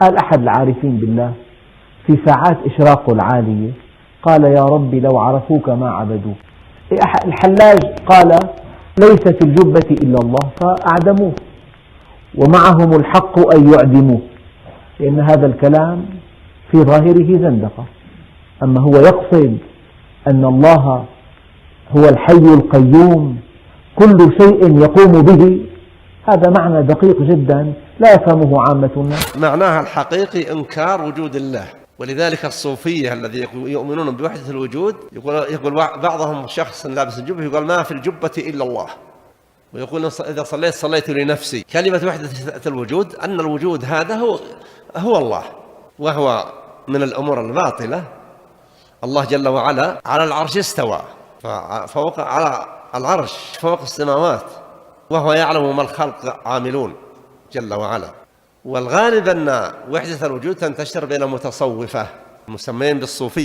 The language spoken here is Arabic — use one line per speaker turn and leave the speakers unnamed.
قال أحد العارفين بالله في ساعات إشراقه العالية قال يا رب لو عرفوك ما عبدوك. الحلاج قال ليس في الجبة إلا الله فأعدموه، ومعهم الحق أن يعدموه، لأن هذا الكلام في ظاهره زندقة. أما هو يقصد أن الله هو الحي القيوم كل شيء يقوم به، هذا معنى دقيق جدا لا يفهمه عامة الناس.
معناها الحقيقي إنكار وجود الله. ولذلك الصوفية الذي يؤمنون بوحدة الوجود يقول بعضهم شخص لابس الجبة يقول ما في الجبة إلا الله، ويقول إذا صليت لنفسي. كلمة وحدة الوجود أن الوجود هذا هو الله، وهو من الأمور الباطلة. الله جل وعلا على العرش استوى، فوق على العرش فوق السماوات، وهو يعلم ما الخلق عاملون جل وعلا. والغالب أن وحدة الوجود تنتشر بين المتصوفة المسمين بالصوفية.